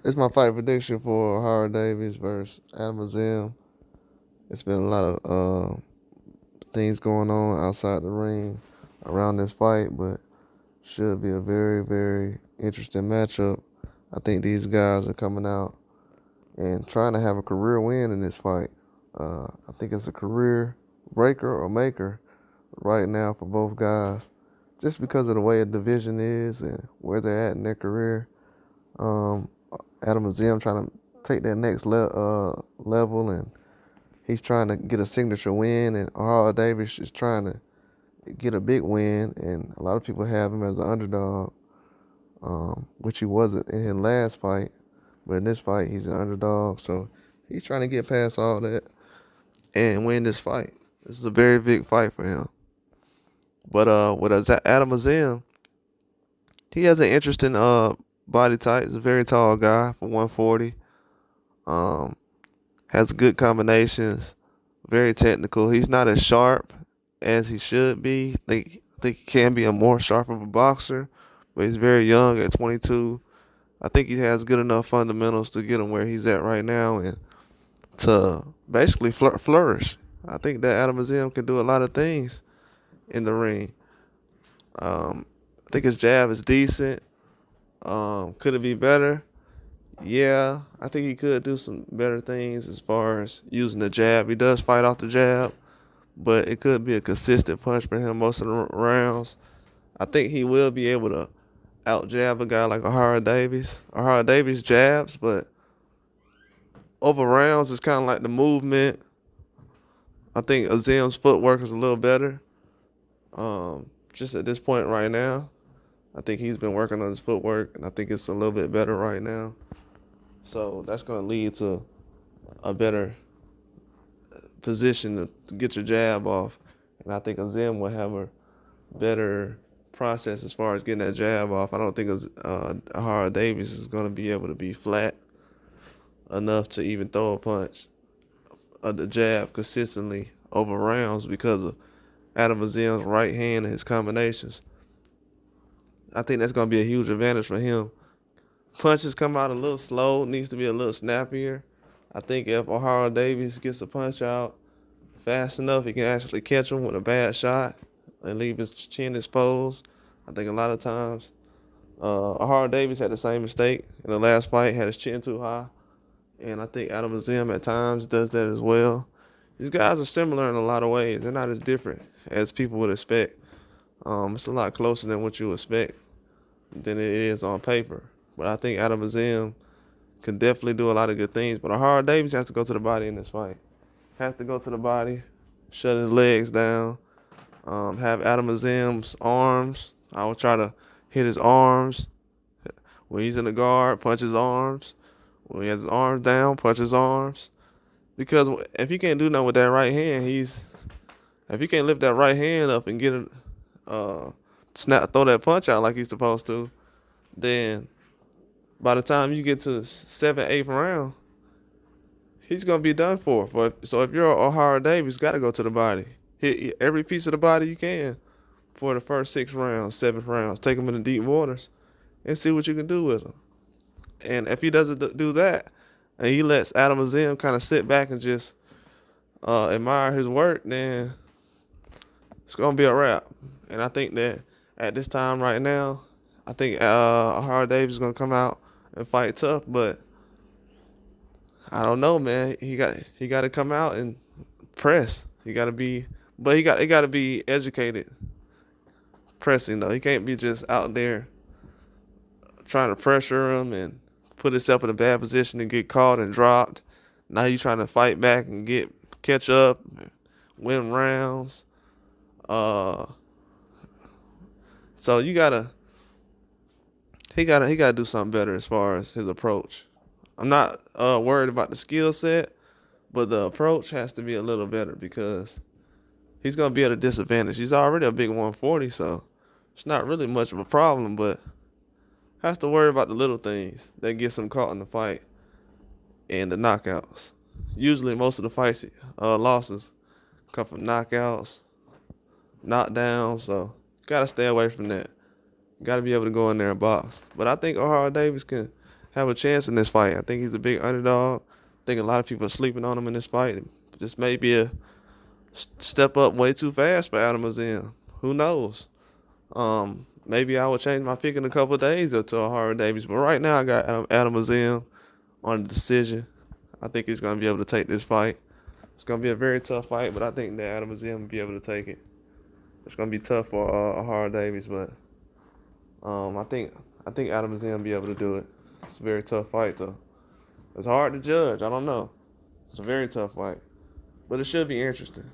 It's my fight prediction for Ohara Davies versus Azim. It's been a lot of things going on outside the ring around this fight, but should be a very, very interesting matchup. I think these guys are coming out and trying to have a career win in this fight. I think it's a career breaker or maker right now for both guys, just because of the way the division is and where they're at in their career. Um, Azim trying to take that next level, and he's trying to get a signature win, and Ohara Davies is trying to get a big win, and a lot of people have him as an underdog, which he wasn't in his last fight, but in this fight he's an underdog, so he's trying to get past all that and win this fight. This is a very big fight for him. But with Azim, he has an interesting body type. He's a very tall guy for 140. Um, has good combinations, very technical. He's not as sharp as he should be. I think he can be a more sharp of a boxer, but he's very young at 22. I think he has good enough fundamentals to get him where he's at right now and to basically flourish. I think that Azim can do a lot of things in the ring. I think his jab is decent. Could it be better? Yeah, I think he could do some better things as far as using the jab. He does fight off the jab, but it could be a consistent punch for him most of the rounds. I think he will be able to out jab a guy like Ohara Davies. Ohara Davies jabs, but over rounds it's kind of like the movement. I think Azim's footwork is a little better. Just at this point right now, I think he's been working on his footwork, and I think it's a little bit better right now. So that's going to lead to a better position to get your jab off. And I think Azim will have a better process as far as getting that jab off. I don't think Ohara Davies is going to be able to be flat enough to even throw a punch of the jab consistently over rounds because of Azim's right hand and his combinations. I think that's going to be a huge advantage for him. Punches come out a little slow, needs to be a little snappier. I think if Ohara Davies gets a punch out fast enough, he can actually catch him with a bad shot and leave his chin exposed. I think a lot of times Ohara Davies had the same mistake in the last fight, had his chin too high. And I think Azim at times does that as well. These guys are similar in a lot of ways. They're not as different as people would expect. It's a lot closer than what you expect than it is on paper. But I think Azim can definitely do a lot of good things. But Ohara Davies has to go to the body in this fight. Has to go to the body, shut his legs down, have Azim's arms. I will try to hit his arms. When he's in the guard, punch his arms. When he has his arms down, punch his arms. Because if he can't do nothing with that right hand, if he can't lift that right hand up and get it, throw that punch out like he's supposed to, then by the time you get to 7th, 8th round, he's gonna be done for. So if you're Ohara Davies, got to go to the body, hit every piece of the body you can for the first 6 rounds, 7th rounds. Take him into deep waters and see what you can do with him. And if he doesn't do that, and he lets Azim kind of sit back and just admire his work, then it's gonna be a wrap. And I think that at this time right now, I think Ohara Davies is gonna come out and fight tough, but I don't know, man. He got to come out and press. He got to be, but he got to be educated pressing though. He can't be just out there trying to pressure him and put himself in a bad position and get caught and dropped. Now you trying to fight back and catch up, win rounds. So he gotta do something better as far as his approach. I'm not worried about the skill set, but the approach has to be a little better because he's gonna be at a disadvantage. He's already a big 140, so it's not really much of a problem, but has to worry about the little things that gets him caught in the fight and the knockouts. Usually most of the fights, losses come from knockouts, knockdowns, so gotta stay away from that. Gotta be able to go in there and box. But I think Ohara Davies can have a chance in this fight. I think he's a big underdog. I think a lot of people are sleeping on him in this fight. This may be a step up way too fast for Adam Azim. Who knows? Maybe I will change my pick in a couple of days up to Ohara Davies. But right now, I got Adam Azim on the decision. I think he's going to be able to take this fight. It's going to be a very tough fight, but I think that Adam Azim will be able to take it. It's going to be tough for Ohara Davies, but I think Adam Azim will be able to do it. It's a very tough fight, though. It's hard to judge. I don't know. It's a very tough fight, but it should be interesting.